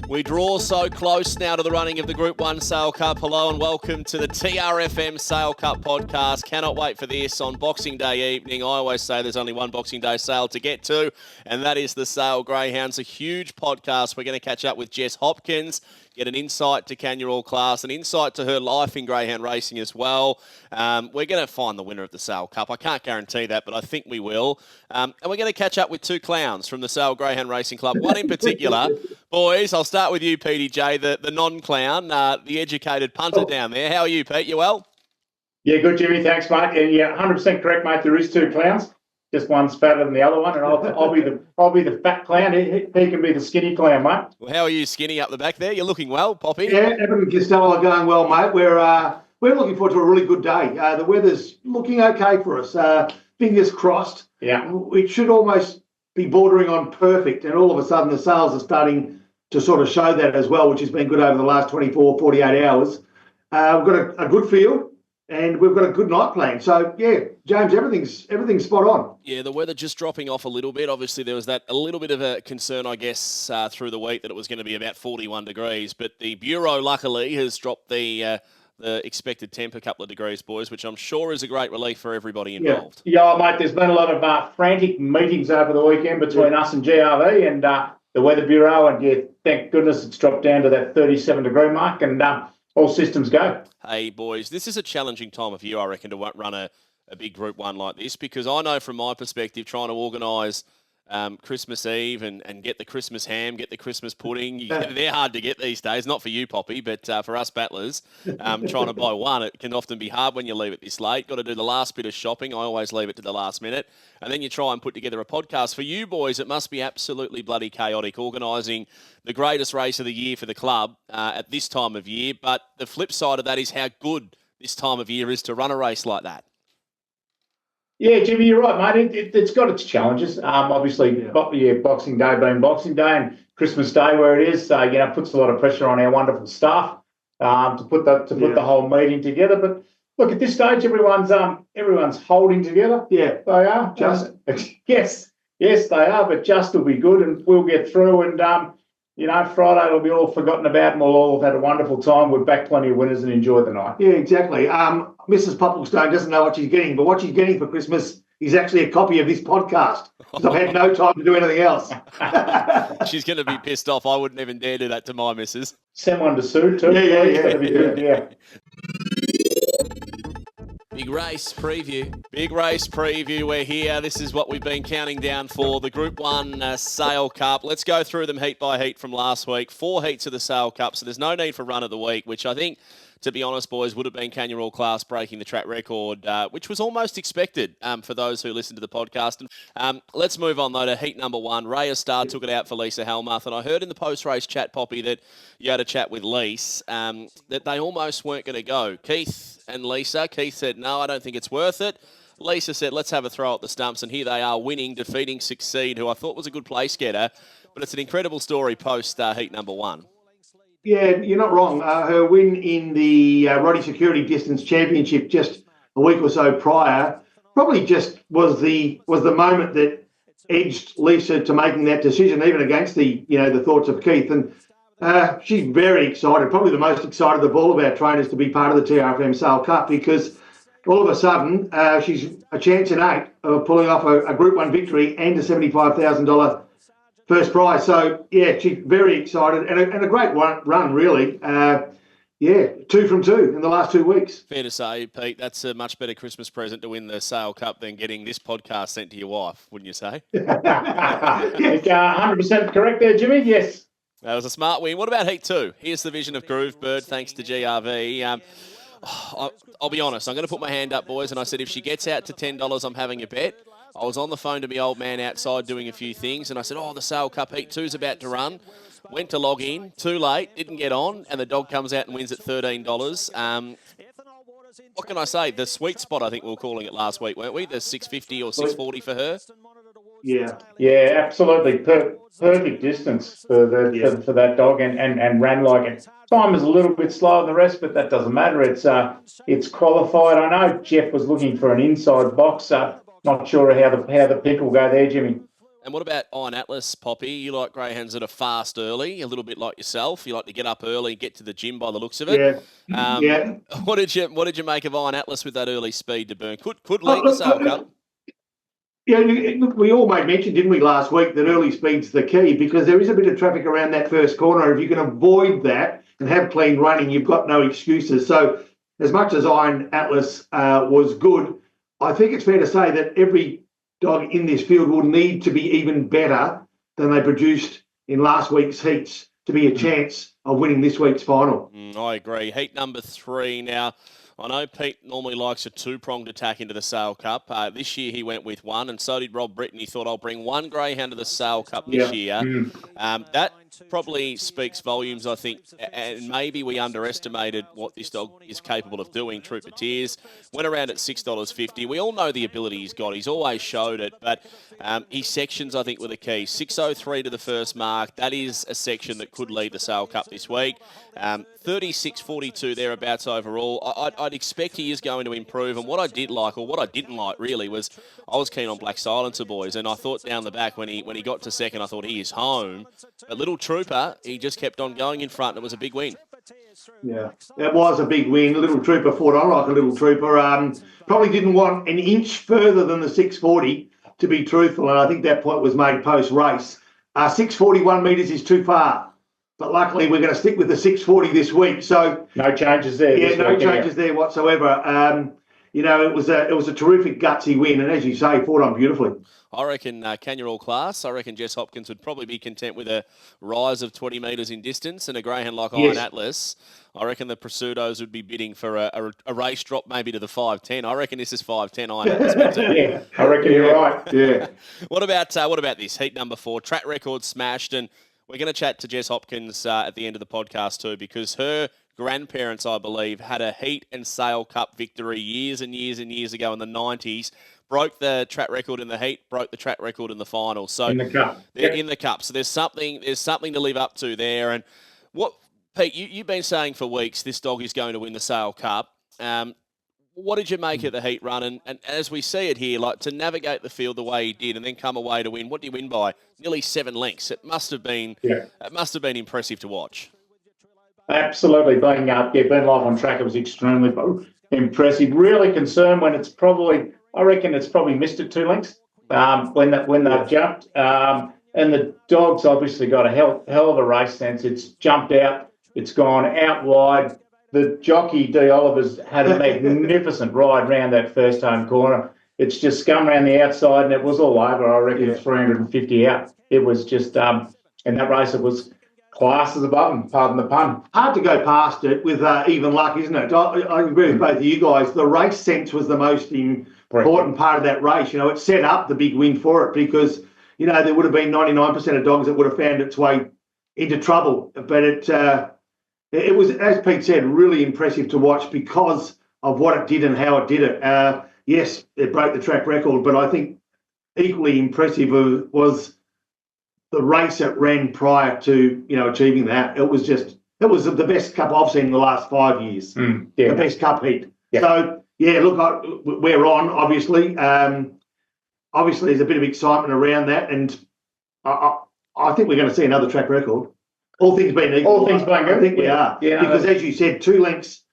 We draw so close now to the running of the Group 1 Sale Cup. Hello and welcome to the TRFM Sale Cup podcast. Cannot wait for this on Boxing Day evening. I always say there's only one Boxing Day sale to get to, and that is the Sale Greyhounds. A huge podcast. We're going to catch up with Jess Hopkins, get an insight to Canya All Class, an insight to her life in greyhound racing as well. We're going to find the winner of the Sale Cup. I can't guarantee that, but I think we will. And we're going to catch up with two clowns from the Sale Greyhound Racing Club. One in particular. Boys, I'll start with you, PDJ, the non-clown, the educated punter down there. How are you, Pete? You well? Yeah, good, Jimmy. Thanks, mate. And yeah, 100% correct, mate. There is two clowns. Just one's fatter than the other one, and I'll be the fat clown. He can be the skinny clown, mate. Well, how are you, skinny, up the back there? You're looking well, Poppy. Yeah, everything's still going well, mate. We're looking forward to a really good day. The weather's looking okay for us. Fingers crossed. Yeah, it should almost be bordering on perfect, and all of a sudden the sales are starting to sort of show that as well, which has been good over the last 24, 48 hours. We've got a good field. And we've got a good night plan. So, yeah, James, everything's spot on. Yeah, the weather just dropping off a little bit. Obviously, there was a little bit of a concern, I guess, through the week that it was going to be about 41 degrees. But the Bureau, luckily, has dropped the expected temp a couple of degrees, boys, which I'm sure is a great relief for everybody involved. Yeah, mate, there's been a lot of frantic meetings over the weekend between us and GRV and the Weather Bureau. And, yeah, thank goodness it's dropped down to that 37-degree mark. And all systems go. Hey, boys, this is a challenging time of year, I reckon, to run a big Group 1 like this, because I know from my perspective, trying to organise Christmas Eve and get the Christmas ham, get the Christmas pudding, they're hard to get these days. Not for you, Poppy, but for us battlers, trying to buy one, it can often be hard when you leave it this late. Got to do the last bit of shopping. I always leave it to the last minute. And then you try and put together a podcast. For you boys, it must be absolutely bloody chaotic organising the greatest race of the year for the club at this time of year. But the flip side of that is how good this time of year is to run a race like that. Yeah, Jimmy, you're right, mate. It's got its challenges. Obviously, Boxing Day being Boxing Day and Christmas Day where it is, puts a lot of pressure on our wonderful staff to put the whole meeting together. But look, at this stage, everyone's holding together. Yeah, they are. Yes, they are. But just will be good, and we'll get through. And Friday will be all forgotten about, and we'll all have had a wonderful time. We've backed plenty of winners and enjoyed the night. Yeah, exactly. Mrs. Popplestone doesn't know what she's getting, but what she's getting for Christmas is actually a copy of this podcast, because I've had no time to do anything else. She's going to be pissed off. I wouldn't even dare do that to my missus. Send one to Sue too. Yeah. Big race preview. We're here. This is what we've been counting down for, the Group 1 Sale Cup. Let's go through them heat by heat from last week. 4 heats of the Sale Cup, so there's no need for run of the week, which I think, to be honest, boys, would have been Canya All Class breaking the track record, which was almost expected for those who listened to the podcast. Let's move on, though, to heat number 1. Raya Star took it out for Lisa Helmuth, and I heard in the post-race chat, Poppy, that you had a chat with Lise, that they almost weren't going to go. Keith and Lisa. Keith said, no, I don't think it's worth it. Lisa said, let's have a throw at the stumps, and here they are winning, defeating Succeed, who I thought was a good place getter, but it's an incredible story post-heat number 1. Yeah, you're not wrong. Her win in the Roddy Security Distance Championship just a week or so prior probably just was the moment that edged Lisa to making that decision, even against the thoughts of Keith. And she's very excited, probably the most excited of all of our trainers to be part of the TRFM Sale Cup, because all of a sudden she's a chance in 8 of pulling off a Group 1 victory and a $75,000 first prize. So, yeah, she's very excited and a great run, really. 2 from 2 in the last 2 weeks. Fair to say, Pete, that's a much better Christmas present to win the Sale Cup than getting this podcast sent to your wife, wouldn't you say? 100% correct there, Jimmy. Yes. That was a smart win. What about Heat 2? Here's the vision of Groove Bird, thanks to GRV. I'll be honest, I'm going to put my hand up, boys, and I said if she gets out to $10, I'm having a bet. I was on the phone to my old man outside doing a few things, and I said, the Sale Cup Heat 2's about to run. Went to log in, too late, didn't get on, and the dog comes out and wins at $13. What can I say? The sweet spot, I think we were calling it last week, weren't we? The 650 or 640 for her. Yeah, absolutely. Perfect distance for that dog, and ran like it. Time is a little bit slower than the rest, but that doesn't matter. It's qualified. I know Jeff was looking for an inside box. Not sure how the pick will go there, Jimmy. And what about Iron Atlas, Poppy? You like greyhounds that are fast early, a little bit like yourself. You like to get up early and get to the gym by the looks of it. Yeah. What did you make of Iron Atlas with that early speed to burn? Could Oh, lead the Sale Cup. Yeah, look, we all made mention, didn't we, last week, that early speed's the key because there is a bit of traffic around that first corner. If you can avoid that and have clean running, you've got no excuses. So as much as Iron Atlas was good, I think it's fair to say that every dog in this field will need to be even better than they produced in last week's heats to be a chance of winning this week's final. I agree. Heat number 3 now. I know Pete normally likes a two-pronged attack into the Sale Cup. This year he went with one, and so did Rob Britton. He thought, I'll bring one greyhound to the Sale Cup this year. That probably speaks volumes, I think, and maybe we underestimated what this dog is capable of doing. Trooper Tears went around at $6.50. We all know the ability he's got. He's always showed it, but his sections, I think, were the key. 6.03 to the first mark. That is a section that could lead the Sale Cup this week. 36.42 thereabouts overall. I'd expect he is going to improve, and what I did like, or what I didn't like really, was I was keen on Black Silencer, boys, and I thought down the back when he got to second, I thought he is home. But Little Trooper, he just kept on going in front, and it was a big win. Yeah, it was a big win. Little Trooper fought on like a Little Trooper. Probably didn't want an inch further than the 640, to be truthful, and I think that point was made post-race. 641 metres is too far. But luckily, we're going to stick with the 640 this week. So no changes there. Yeah, no changes there whatsoever. It was a terrific gutsy win, and as you say, fought on beautifully. I reckon Canya all class. I reckon Jess Hopkins would probably be content with a rise of 20 metres in distance, and a greyhound like Iron Atlas. I reckon the Pursuitos would be bidding for a race drop maybe to the 5.10. I reckon this is 5.10 Iron Atlas. Yeah, I reckon you're right. Yeah. What about this heat number 4? Track record smashed, and we're going to chat to Jess Hopkins at the end of the podcast too, because her grandparents, I believe, had a heat and Sale Cup victory years and years and years ago in the 90s. Broke the track record in the heat, broke the track record in the final. So in the cup. They're in the cup. So there's something to live up to there. And what, Pete, you've been saying for weeks this dog is going to win the Sale Cup. What did you make of the heat run? And as we see it here, like to navigate the field the way he did and then come away to win, what did he win by? Nearly 7 lengths. It must have been impressive to watch. Absolutely. Being live on track, it was extremely impressive. Really concerned when I reckon it's probably missed it 2 lengths when they've jumped. And the dog's obviously got a hell of a race sense. It's jumped out. It's gone out wide. The jockey, D. Oliver's, had a magnificent ride round that first home corner. It's just scum around the outside, and it was all over. I reckon 350 out. It was just, in that race, it was class as a button, pardon the pun. Hard to go past it with even luck, isn't it? I agree with both of you guys. The race sense was the most important part of that race. It set up the big win for it because, there would have been 99% of dogs that would have found its way into trouble. But it was, as Pete said, really impressive to watch because of what it did and how it did it. Yes, it broke the track record, but I think equally impressive was the race it ran prior to achieving that. It was the best cup I've seen in the last 5 years. The best cup heat. Yeah. So look, we're on obviously. Obviously, there's a bit of excitement around that, and I think we're going to see another track record. All things being equal. All things being good. I think we are. Yeah, because as you said, 2 lengths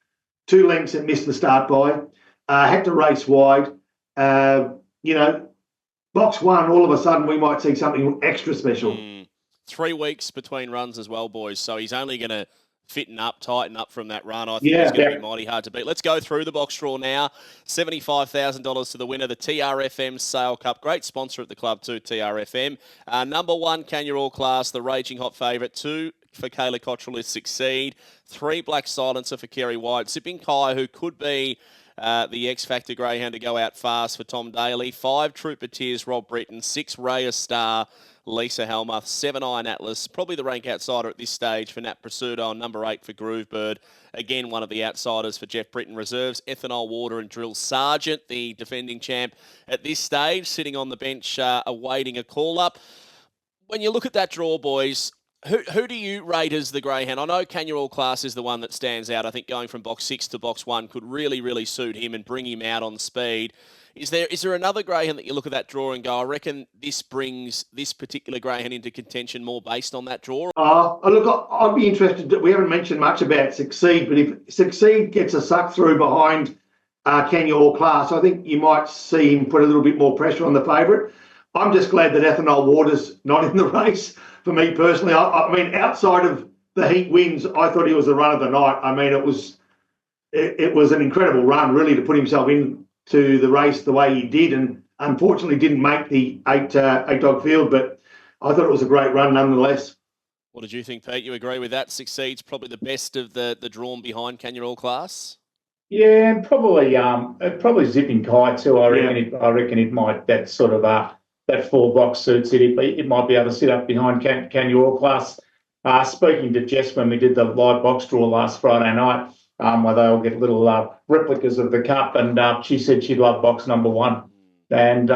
it missed the start by. Had to race wide. Box 1, all of a sudden we might see something extra special. 3 weeks between runs as well, boys. So he's only going to tighten up from that run. I think it's going to be mighty hard to beat. Let's go through the box draw now. $75,000 to the winner, the TRFM Sale Cup. Great sponsor at the club too, TRFM. Number 1, Canya All Class, the raging hot favourite. 2 for Kayla Cottrell is Succeed. 3, Black Silencer for Kerry White. Sipping Kai, who could be the X-Factor greyhound to go out fast for Tom Daly. 5, Trooper Tears, Rob Britton. 6, Raya Star, Lisa Helmuth. 7, Iron Atlas, probably the rank outsider at this stage for Nat Pursuito. And number 8 for Groovebird. Again, one of the outsiders for Jeff Britton. Reserves, Ethanol Water and Drill Sergeant, the defending champ at this stage, sitting on the bench awaiting a call-up. When you look at that draw, boys, who do you rate as the greyhound? I know Canya All Class is the one that stands out. I think going from box 6 to box 1 could really, really suit him and bring him out on speed. Is there another greyhound that you look at that draw and go, I reckon this brings this particular greyhound into contention more based on that draw? Look, I'd be interested. We haven't mentioned much about Succeed, but if Succeed gets a suck through behind Canya or Class, I think you might see him put a little bit more pressure on the favourite. I'm just glad that Ethanol Water's not in the race for me personally. I mean, outside of the heat wins, I thought he was the run of the night. I mean, it was an incredible run, really, to put himself into the race the way he did, and unfortunately didn't make the eight dog field, but I thought it was a great run nonetheless. What did you think, Pete? You agree with that? Succeed's probably the best of the drawn behind Canya All Class? Yeah, and probably Zipping Kai too. I reckon it might, that sort of that 4 box suits it. It might be able to sit up behind Canya All Class. Speaking to Jess when we did the live box draw last Friday night, where they all get little replicas of the cup, and she said she'd love box number 1, and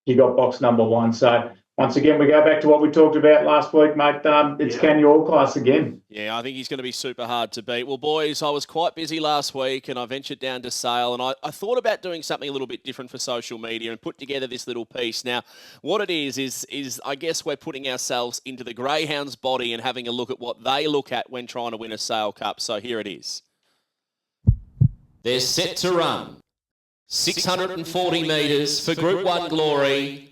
he got box number 1. So once again, we go back to what we talked about last week, mate. It's Canya All Class again. Yeah, I think he's going to be super hard to beat. Well, boys, I was quite busy last week and I ventured down to Sale, and I thought about doing something a little bit different for social media and put together this little piece. Now, what it is I guess we're putting ourselves into the greyhound's body and having a look at what they look at when trying to win a Sale Cup. So here it is. They're set to run 640 metres for Group 1 glory.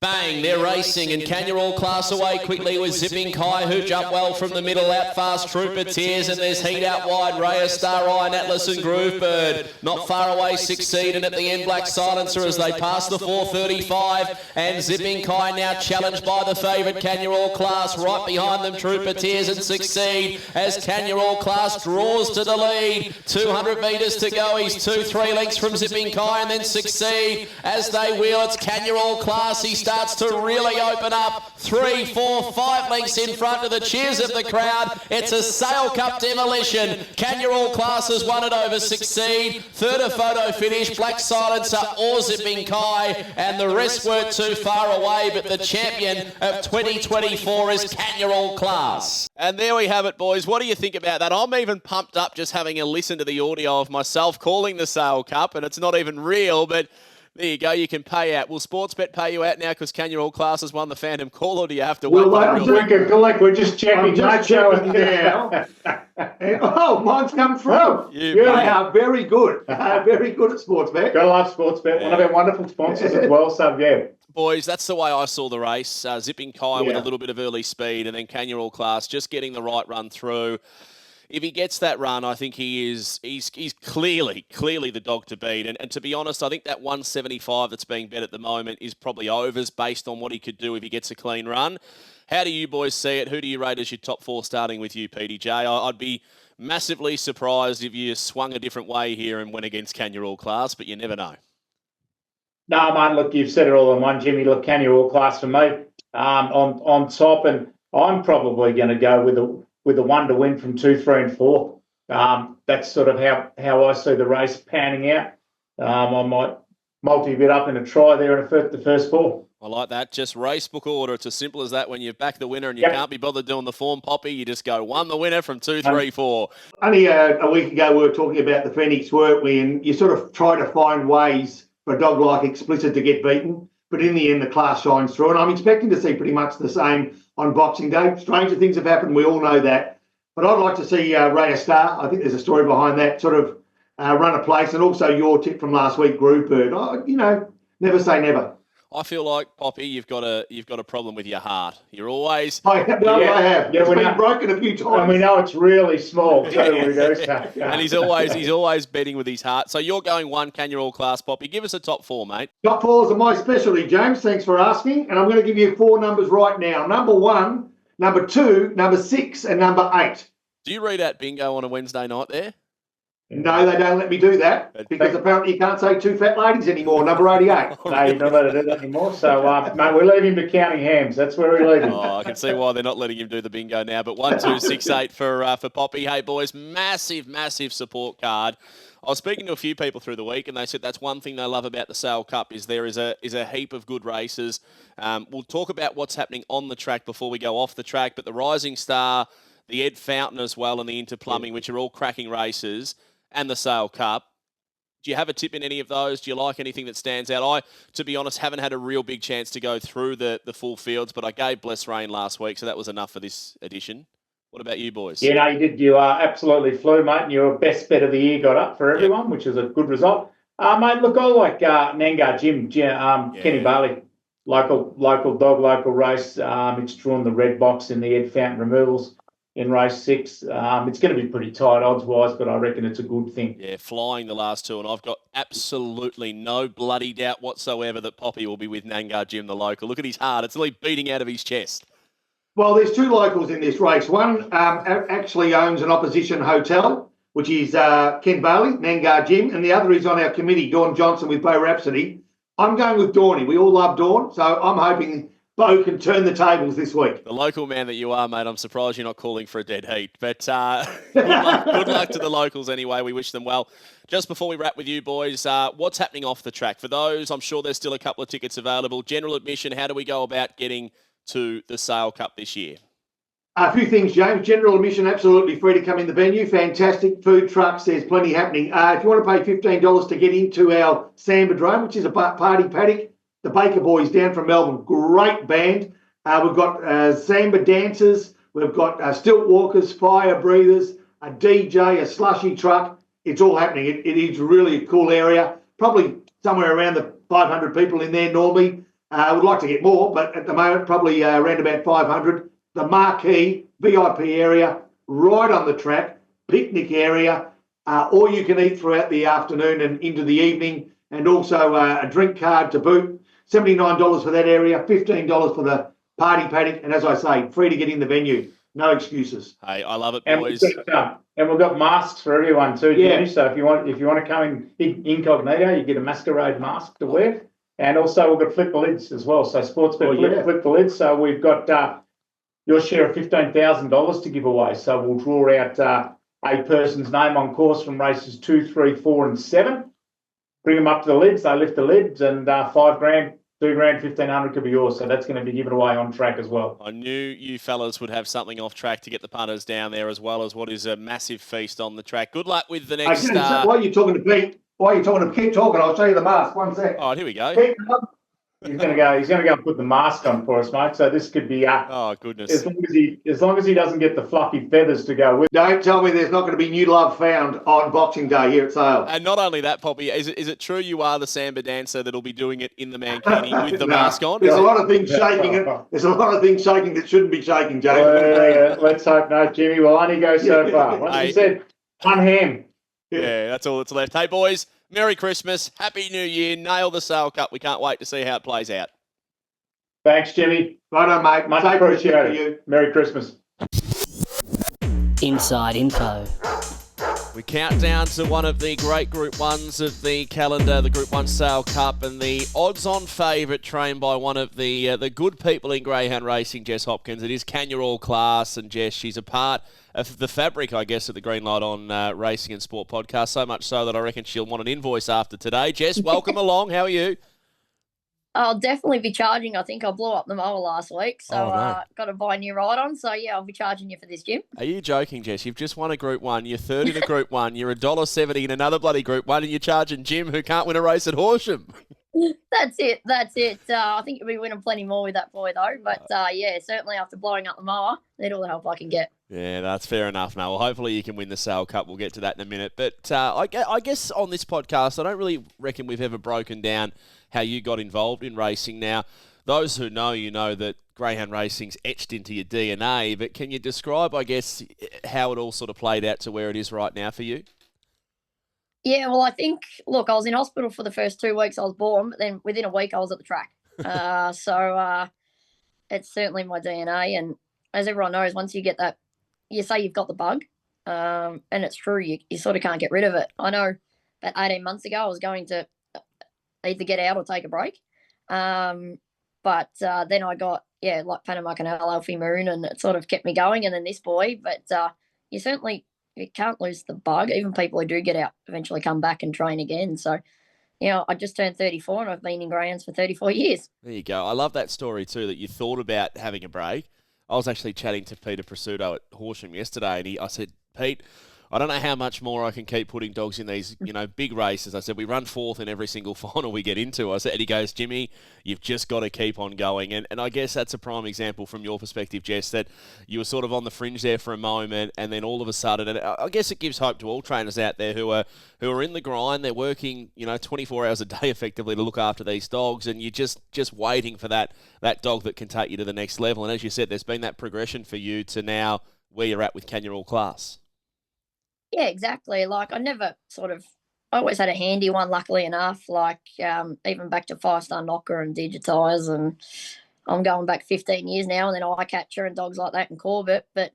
Bang, they're racing, and Canya All Class away quickly with Zipping Kai, who jumped well from the middle, out fast Trooper Tears, and there's Heat out wide, Raya Star, Iron Atlas and Groove Bird. Not far away, Succeed, and at the end, Black Silencer as they pass the 435, and Zipping Kai now challenged by the favourite Canya All Class, right behind them, Trooper Tears and Succeed, as Canya All Class draws to the lead. 200 metres to go, he's 2-3 lengths from Zipping Kai, and then Succeed as they wheel. It's Canya All Class, he starts to really open up. 3, 4, 5 lengths in front of the cheers of the crowd. It's a Sale Cup demolition. Canya All Class has won it over Succeed. Third a photo finish, Black Silencer or Zipping Kai, and the rest weren't too far away, but the champion of 2024 is Canya All Class. And there we have it, boys. What do you think about that? I'm even pumped up just having a listen to the audio of myself calling the Sale Cup, and it's not even real, but there you go. You can pay out. Will Sportsbet pay you out now because Canya All Class has won the Phantom Call, or do you have to wait? We're just checking. Now. Oh, mine's come through. They are very good. Very good at Sportsbet. Gotta love Sportsbet. One of our wonderful sponsors as well. So yeah. Boys, that's the way I saw the race. Zipping Kai with a little bit of early speed, and then Canya All Class just getting the right run through. If he gets that run, I think he's clearly the dog to beat. And to be honest, I think that 175 that's being bet at the moment is probably overs based on what he could do if he gets a clean run. How do you boys see it? Who do you rate as your top 4, starting with you, PDJ? I'd be massively surprised if you swung a different way here and went against Canya All Class, but you never know. No, man, look, you've said it all in one, Jimmy. Look, Canya All Class for me on top, and I'm probably going to go with the 1 to win from 2, 3 and 4. That's sort of how I see the race panning out. I might multi-bit up in a try there in the first 4. I like that. Just race book order. It's as simple as that. When you back the winner and you can't be bothered doing the form, Poppy, you just go 1 the winner from 2, 3, 4. Only a week ago we were talking about the Phoenix, weren't we? And you sort of try to find ways for a dog like Explicit to get beaten. But in the end, the class shines through. And I'm expecting to see pretty much the same on Boxing Day. Stranger things have happened. We all know that. But I'd like to see Raya Star. I think there's a story behind that, sort of run a place. And also your tip from last week, Groove Bird. Never say never. I feel like, Poppy, you've got a problem with your heart. You're always... I have. Yeah, it's been broken a few times. And we know it's really small, too. And he's always betting with his heart. So you're going 1 Canya All Class, Poppy. Give us a top 4, mate. Top 4s are my specialty, James. Thanks for asking. And I'm going to give you 4 numbers right now. Number 1, number 2, number 6, and number 8. Do you read out bingo on a Wednesday night there? No, they don't let me do that because apparently you can't say 2 fat ladies anymore, number 88. No, you're not allowed to do that anymore. So, mate, we leave him to counting hams. That's where we leave him. Oh, I can see why they're not letting him do the bingo now. But 1, 2, 6, 8 for Poppy. Hey, boys, massive support card. I was speaking to a few people through the week, and they said that's one thing they love about the Sale Cup is there is a heap of good races. We'll talk about what's happening on the track before we go off the track, but the Rising Star, the Ed Fountain as well, and the Interplumbing, which are all cracking races, and the Sale Cup. Do you have a tip in any of those? Do you like anything that stands out? I, to be honest, haven't had a real big chance to go through the full fields, but I gave Bless Rain last week, so that was enough for this edition. What about you boys? Yeah, no, you did. You absolutely flew, mate, and your best bet of the year got up for everyone, which is a good result. Mate, look, I like Nangar Jim, Kenny Bailey, local dog, local race. It's drawn the red box in the Ed Fountain removals in race 6. It's going to be pretty tight odds-wise, but I reckon it's a good thing. Yeah, flying the last 2, and I've got absolutely no bloody doubt whatsoever that Poppy will be with Nangar Jim, the local. Look at his heart. It's nearly beating out of his chest. Well, there's 2 locals in this race. One actually owns an opposition hotel, which is Ken Bailey, Nangar Jim, and the other is on our committee, Dawn Johnson with Bo Rhapsody. I'm going with Dawny. We all love Dawn, so I'm hoping Bo can turn the tables this week. The local man that you are, mate, I'm surprised you're not calling for a dead heat. But good luck to the locals anyway. We wish them well. Just before we wrap with you boys, what's happening off the track? For those, I'm sure there's still a couple of tickets available. General admission, how do we go about getting to the Sale Cup this year? A few things, James. General admission, absolutely free to come in the venue. Fantastic food trucks. There's plenty happening. If you want to pay $15 to get into our Sambadrome, which is a party paddock, the Baker Boys down from Melbourne, great band. We've got Samba dancers. We've got stilt walkers, fire breathers, a DJ, a slushy truck. It's all happening. It is really a cool area. Probably somewhere around the 500 people in there normally. I would like to get more, but at the moment, probably around about 500. The marquee VIP area, right on the track, picnic area, all you can eat throughout the afternoon and into the evening, and also a drink card to boot. $79 for that area, $15 for the party paddock, and as I say, free to get in the venue. No excuses. Hey, I love it, And boys. we've got masks for everyone too, Jimmy. So if you want to come in incognito, you get a masquerade mask to wear. And also we've got flip the lids as well. So Sportsbet flip the lids. So we've got your share of $15,000 to give away. So we'll draw out a person's name on course from races 2, 3, 4, and 7. Bring them up to the lids. They lift the lids, and $5 grand, $2 grand, 1,500 could be yours. So that's going to be given away on track as well. I knew you fellas would have something off track to get the punters down there, as well as what is a massive feast on the track. Good luck with the next. Why are you talking to Pete? Keep talking. I'll show you the mask. 1 sec. Oh, here we go. He's going to go and put the mask on for us, mate. So this could be oh goodness. As long as he doesn't get the fluffy feathers to go with. Don't tell me there's not going to be new love found on Boxing Day here at Sale. And not only that, Poppy, is it true you are the Samba dancer that'll be doing it in the mankini with the mask on? There's a lot of things shaking. There's a lot of things shaking that shouldn't be shaking, James. Let's hope not, Jimmy. We'll only go so far. Like you said, one ham. Yeah, that's all that's left. Hey, boys, Merry Christmas, Happy New Year, nail the Sale Cup. We can't wait to see how it plays out. Thanks, Jimmy. Right on, mate. Much appreciated. Merry Christmas. Inside info. We count down to one of the great Group 1s of the calendar, the Group 1 Sale Cup, and the odds-on favourite trained by one of the good people in greyhound racing, Jess Hopkins. It is Canya All Class, and Jess, she's a part of the fabric, I guess, of the Green Light On Racing and Sport podcast, so much so that I reckon she'll want an invoice after today. Jess, welcome along. How are you? I'll definitely be charging. I think I blew up the mower last week, so got to buy a new ride-on. So, yeah, I'll be charging you for this, Jim. Are you joking, Jess? You've just won a Group 1. You're third in a Group 1. You're $1.70 in another bloody Group 1, and you're charging Jim, who can't win a race at Horsham. That's it. I think you'll be winning plenty more with that boy, though. But, yeah, certainly after blowing up the mower, need all the help I can get. Yeah, that's fair enough. Now, well, hopefully you can win the Sale Cup. We'll get to that in a minute. But I guess on this podcast, I don't really reckon we've ever broken down how you got involved in racing. Now, those who know you know that greyhound racing's etched into your DNA, but can you describe, I guess, how it all sort of played out to where it is right now for you? Yeah, well, I think, look, I was in hospital for the first 2 weeks I was born, but then within a week I was at the track. So it's certainly my DNA. And as everyone knows, once you get that, you say you've got the bug, and it's true, you sort of can't get rid of it. I know about 18 months ago I was going to either get out or take a break. But then I got, like Panama Canal, Alfie Moon, and it sort of kept me going. And then this boy, but you can't lose the bug. Even people who do get out eventually come back and train again. So, I just turned 34 and I've been in greyhounds for 34 years. There you go. I love that story too, that you thought about having a break. I was actually chatting to Peter Prosciutto at Horsham yesterday, and I said, Pete, I don't know how much more I can keep putting dogs in these, big races. I said, we run fourth in every single final we get into. I said, and he goes, Jimmy, you've just got to keep on going. And I guess that's a prime example from your perspective, Jess, that you were sort of on the fringe there for a moment, and then all of a sudden, and I guess it gives hope to all trainers out there who are in the grind. They're working, 24 hours a day effectively to look after these dogs, and you're just waiting for that dog that can take you to the next level. And as you said, there's been that progression for you to now where you're at with Canya All Class. Yeah, exactly. Like I always had a handy one, luckily enough, even back to 5-star knocker and digitize, and I'm going back 15 years now, and then eye catcher and dogs like that in Corbett. But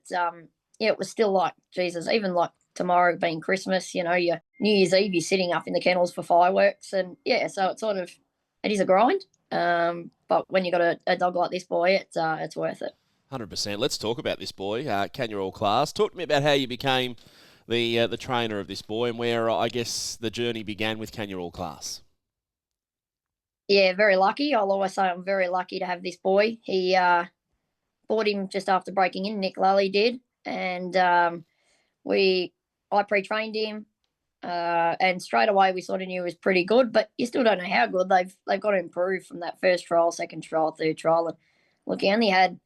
it was still like, Jesus, even like tomorrow being Christmas, your New Year's Eve, you're sitting up in the kennels for fireworks. And yeah, so it is a grind. But when you got a dog like this boy, it's worth it. 100%. Let's talk about this boy, Canya All Class. Talk to me about how you became the trainer of this boy, and where I guess the journey began with Canya All Class. Yeah, very lucky. I'll always say I'm very lucky to have this boy. He bought him just after breaking in. Nick Lally did, and I pre-trained him, and straight away we sort of knew he was pretty good. But you still don't know how good. They've got to improve from that first trial, second trial, third trial. And look, he only had,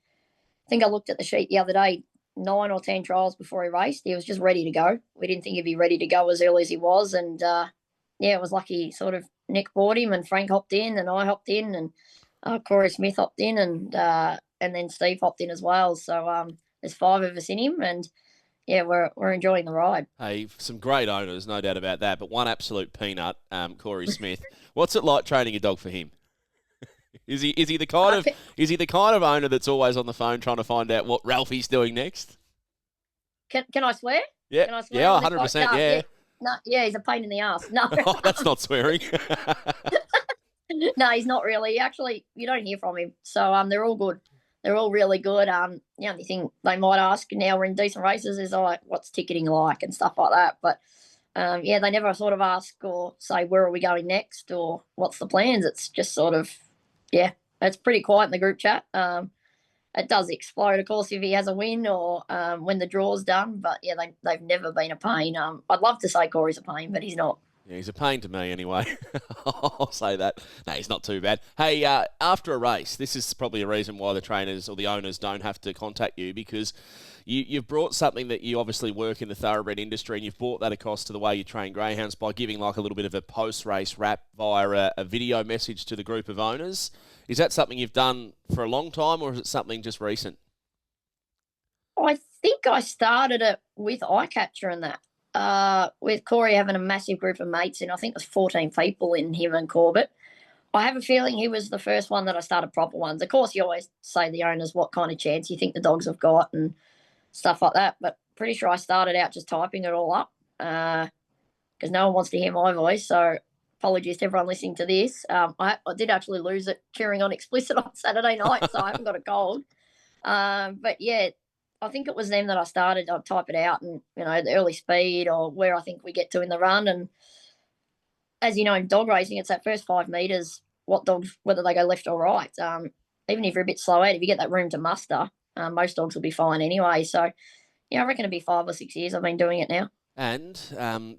I think I looked at the sheet the other day, 9 or 10 trials before he raced. He was just ready to go. We didn't think he'd be ready to go as early as he was, and it was lucky. Sort of Nick bought him, and Frank hopped in, and I hopped in, and Corey Smith hopped in, and then Steve hopped in as well. So there's 5 of us in him, and yeah, we're enjoying the ride. Hey, some great owners, no doubt about that. But one absolute peanut, Corey Smith. What's it like training a dog for him? Is he the kind of owner that's always on the phone trying to find out what Ralphie's doing next? Can I swear? Yeah, Can I swear? yeah, 100%. Yeah. No, yeah, he's a pain in the ass. No, Oh, that's not swearing. no, he's not really. Actually, you don't hear from him. So they're all good. They're all really good. The only thing they might ask now we're in decent races is what's ticketing like and stuff like that. But they never sort of ask or say where are we going next or what's the plans. It's just sort of, it's pretty quiet in the group chat. It does explode, of course, if he has a win or when the draw's done. But yeah, they've never been a pain. I'd love to say Corey's a pain, but he's not. Yeah, he's a pain to me anyway. I'll say that. No, he's not too bad. Hey, after a race, this is probably a reason why the trainers or the owners don't have to contact you, because you've brought something that you obviously work in the thoroughbred industry, and you've brought that across to the way you train greyhounds by giving like a little bit of a post-race wrap via a video message to the group of owners. Is that something you've done for a long time, or is it something just recent? I think I started it with Eyecatcher and that. With Corey having a massive group of mates, and I think there's 14 people in him and Corbett. I have a feeling he was the first one that I started proper ones. Of course, you always say the owners what kind of chance you think the dogs have got and stuff like that, but pretty sure I started out just typing it all up because no one wants to hear my voice, so apologies to everyone listening to this. I did actually lose it cheering on Explicit on Saturday night, so I haven't got a cold. But yeah, I think it was them that I started. I'd type it out and, the early speed or where I think we get to in the run. And as you know, in dog racing, it's that first 5 metres, what dogs, whether they go left or right. Even if you're a bit slow out, if you get that room to muster, most dogs will be fine anyway. So, I reckon it'll be 5 or 6 years I've been doing it now. And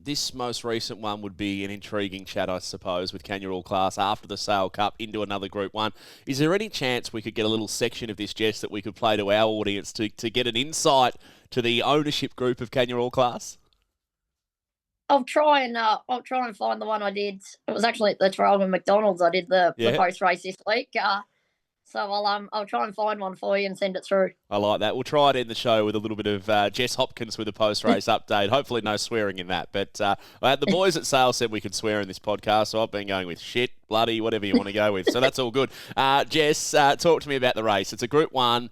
this most recent one would be an intriguing chat, I suppose, with Canya All Class after the Sale Cup into another Group 1. Is there any chance we could get a little section of this, Jess, that we could play to our audience to get an insight to the ownership group of Canya All Class? I'll try and find the one I did. It was actually at the trial in McDonald's. I did the post race this week. So I'll try and find one for you and send it through. I like that. We'll try it in the show with a little bit of Jess Hopkins with a post-race update. Hopefully no swearing in that. But the boys at Sale said we could swear in this podcast, so I've been going with shit, bloody, whatever you want to go with. So that's all good. Jess, talk to me about the race. It's a Group 1.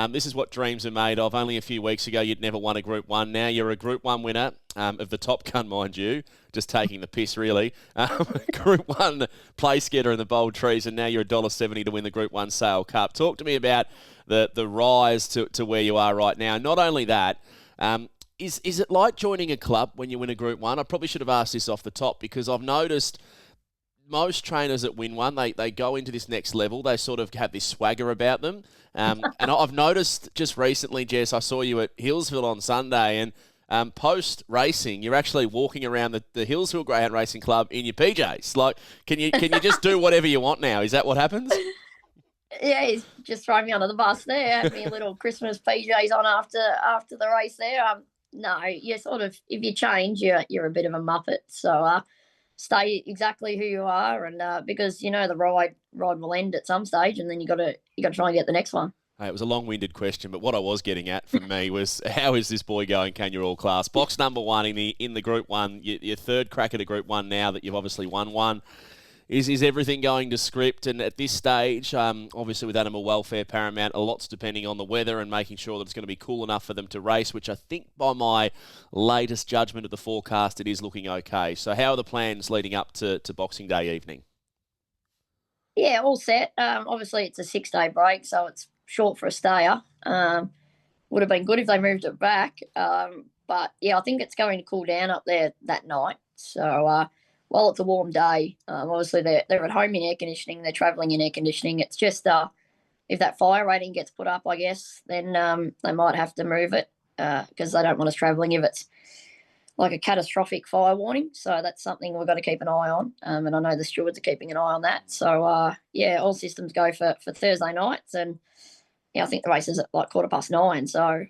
This is what dreams are made of. Only a few weeks ago, you'd never won a Group 1. Now you're a Group 1 winner of the Top Gun, mind you. Just taking the piss, really. Group 1 place getter in the Bold Trees, and now you're $1.70 to win the Group 1 Sale Cup. Talk to me about the rise to where you are right now. Not only that, is it like joining a club when you win a Group 1? I probably should have asked this off the top, because I've noticed most trainers that win one, they go into this next level. They sort of have this swagger about them. And I've noticed just recently, Jess, I saw you at Hillsville on Sunday, and post racing, you're actually walking around the Hillsville Greyhound Racing Club in your PJs. Like, can you just do whatever you want now? Is that what happens? Yeah, he's just thrown me under the bus there. Had me a little Christmas PJs on after the race there. No, you sort of, if you change, you're a bit of a muppet. So stay exactly who you are, and because the ride will end at some stage, and then you got to try and get the next one. Hey, it was a long-winded question, but what I was getting at from me was, how is this boy going, Canya All Class? Box number 1 in the Group 1, your third crack at a Group 1 now that you've obviously won one. Is everything going to script? And at this stage, obviously with animal welfare paramount, a lot's depending on the weather and making sure that it's going to be cool enough for them to race, which I think by my latest judgment of the forecast, it is looking okay. So how are the plans leading up to Boxing Day evening? Yeah, all set. Obviously, it's a 6-day break, so it's short for a stayer. Would have been good if they moved it back. But, yeah, I think it's going to cool down up there that night. So while it's a warm day, obviously they're at home in air conditioning, they're travelling in air conditioning. It's just if that fire rating gets put up, I guess, then they might have to move it because they don't want us travelling if it's like a catastrophic fire warning. So that's something we've got to keep an eye on. And I know the stewards are keeping an eye on that. So, yeah, all systems go for Thursday nights. And, yeah, I think the race is at like 9:15. So,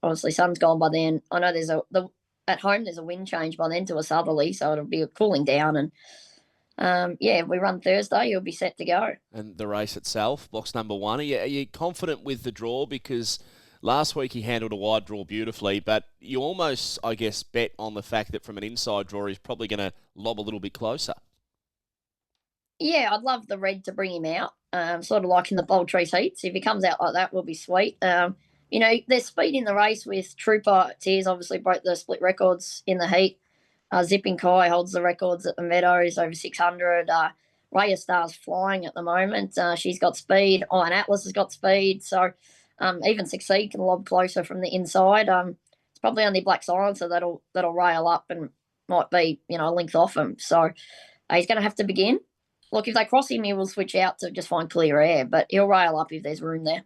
obviously, sun's gone by then. I know at home there's a wind change by then to a southerly, so it'll be cooling down. And, yeah, if we run Thursday, you'll be set to go. And the race itself, box number 1, are you confident with the draw? Because last week he handled a wide draw beautifully, but you almost, I guess, bet on the fact that from an inside draw he's probably going to lob a little bit closer. Yeah, I'd love the red to bring him out, sort of like in the Bold Trees heats. If he comes out like that, will be sweet. There's speed in the race with Trooper. Tears obviously broke the split records in the heat. Zipping Kai holds the records at the Meadows, over 600. Raya Star's flying at the moment. She's got speed. Iron Atlas has got speed. So even Succeed can lob closer from the inside. It's probably only Black Silencer that'll rail up and might be, a length off him. So he's going to have to begin. Look, if they cross him, he will switch out to just find clear air, but he'll rail up if there's room there.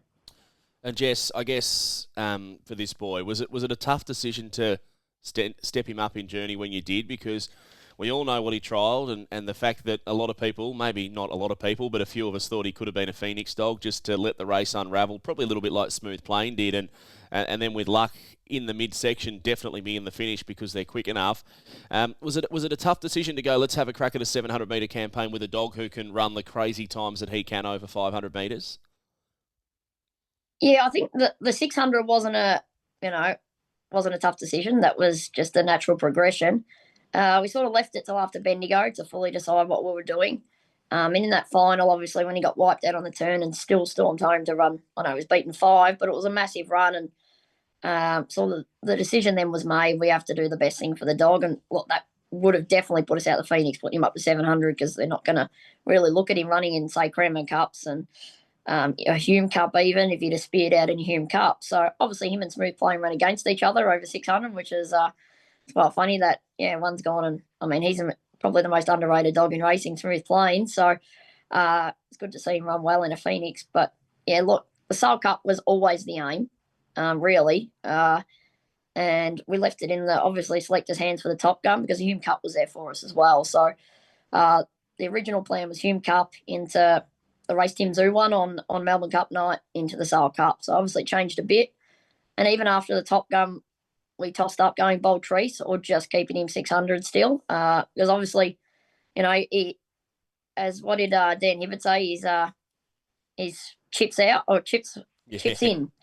And Jess, I guess for this boy, was it a tough decision to step him up in journey when you did? Because we all know what he trialled, and the fact that a lot of people, maybe not a lot of people, but a few of us thought he could have been a Phoenix dog just to let the race unravel, probably a little bit like Smooth Plain did, and then with luck in the midsection, definitely be in the finish because they're quick enough. Was it a tough decision to go, let's have a crack at a 700-metre campaign with a dog who can run the crazy times that he can over 500 metres? Yeah, I think the 600 wasn't a tough decision. That was just a natural progression. We sort of left it till after Bendigo to fully decide what we were doing. And in that final, obviously, when he got wiped out on the turn and still stormed home to run, I know he was beaten 5, but it was a massive run. And so the decision then was made, we have to do the best thing for the dog. And look, that would have definitely put us out the Phoenix, putting him up to 700 because they're not going to really look at him running in, say, Cranman Cups and a Hume Cup even, if he'd have speared out in a Hume Cup. So obviously him and Smooth Plain ran against each other over 600, which is it's quite funny that, one's gone. And, I mean, he's probably the most underrated dog in racing, Smooth Plain. So it's good to see him run well in a Phoenix. But, yeah, look, the Sale Cup was always the aim, really. And we left it in the, obviously, selectors' hands for the Top Gun because the Hume Cup was there for us as well. So the original plan was Hume Cup into the Race Tim Zoo one on Melbourne Cup night into the Sale Cup. So obviously changed a bit. And even after the Top Gun, we tossed up going Bold Trees or just keeping him 600 still. Because obviously, he, as what did Dan Hibbert say, he's chips out or chips in.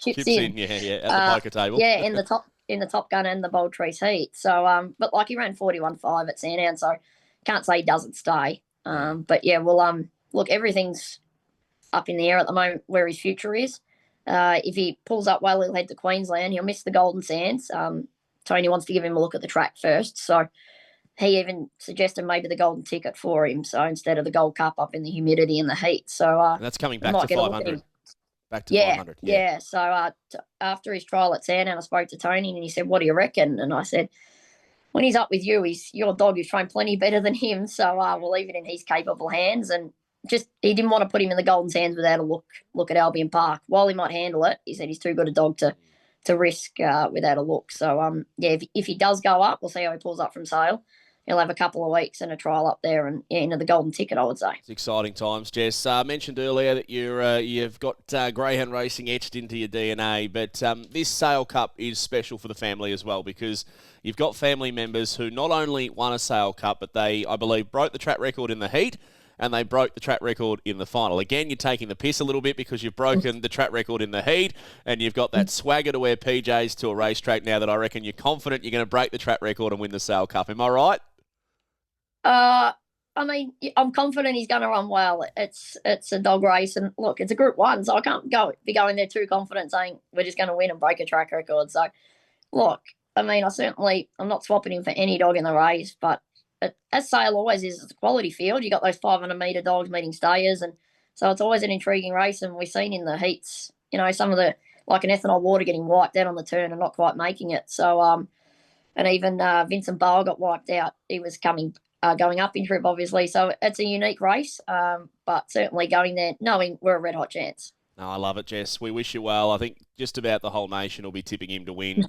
Chips in. At the poker table. Yeah, in the Top Gun and the Bold Trees heat. So, but like he ran 41.5 at Sandown, so can't say he doesn't stay. But yeah, well, look, everything's up in the air at the moment where his future is. If he pulls up well, he'll head to Queensland. He'll miss the Golden Sands. Tony wants to give him a look at the track first. So he even suggested maybe the Golden Ticket for him. So instead of the Gold Cup up in the humidity and the heat. So and that's coming back to 500. Back to 500. Yeah. So after his trial at Sandown, I spoke to Tony and he said, "What do you reckon?" And I said, "When he's up with you, he's your dog. You've trained plenty better than him. So we'll leave it in his capable hands." And just he didn't want to put him in the Golden Sands without a look at Albion Park. While he might handle it, he said he's too good a dog to risk without a look. So if he does go up, we'll see how he pulls up from Sale. He'll have a couple of weeks and a trial up there and into the golden ticket, I would say. It's exciting times, Jess. Mentioned earlier that you've got greyhound racing etched into your DNA, but this Sale Cup is special for the family as well because you've got family members who not only won a Sale Cup, but they, I believe, broke the track record in the heat and they broke the track record in the final. Again, you're taking the piss a little bit because you've broken the track record in the heat and you've got that swagger to wear PJs to a racetrack now that I reckon you're confident you're going to break the track record and win the Sale Cup. Am I right? I mean, I'm confident he's going to run well. It's a dog race, and look, it's a Group 1, so I can't be going there too confident saying we're just going to win and break a track record. So, look, I mean, I'm not swapping him for any dog in the race, but as Sale always is, it's a quality field. You got those 500-metre dogs meeting stayers, and so it's always an intriguing race. And we've seen in the heats, some of the, like an Ethanol Water getting wiped out on the turn and not quite making it. So, and even Vincent Bale got wiped out. He was going up in trip, obviously. So it's a unique race, but certainly going there knowing we're a red-hot chance. No, I love it, Jess. We wish you well. I think just about the whole nation will be tipping him to win.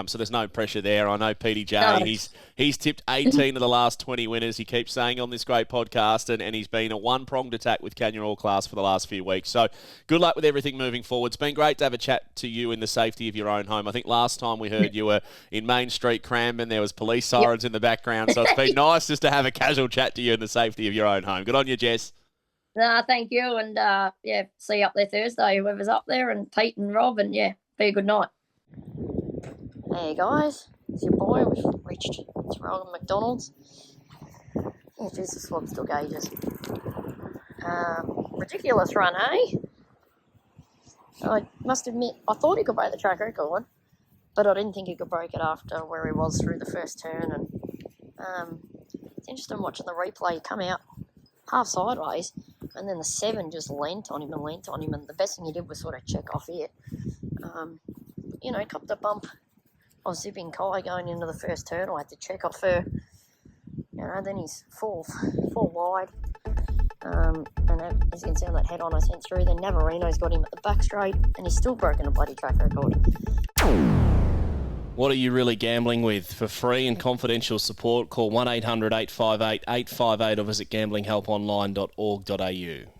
So there's no pressure there. I know PDJ, he's tipped 18 of the last 20 winners, he keeps saying on this great podcast, and he's been a one-pronged attack with Canya All Class for the last few weeks. So good luck with everything moving forward. It's been great to have a chat to you in the safety of your own home. I think last time we heard you were in Main Street, Cranbourne. There was police sirens in the background. So it's been nice just to have a casual chat to you in the safety of your own home. Good on you, Jess. Thank you. And, see you up there Thursday, whoever's up there, and Pete and Rob, and, be a good night. Hey guys, it's your boy. We've reached Traralgon McDonald's. Yeah, Jesus, swab still gauges. Ridiculous run, hey? I must admit, I thought he could break the track record, but I didn't think he could break it after where he was through the first turn. And it's interesting watching the replay. He come out half sideways, and then the 7 just leant on him. And the best thing he did was sort of check off here. He copped a bump. I was zipping Kai going into the first turn. I had to check off her. Then he's full wide. And as you can see on that head-on I sent through, then Navarino's got him at the back straight, and he's still broken a bloody track record. What are you really gambling with? For free and confidential support, call 1-800-858-858 or visit gamblinghelponline.org.au.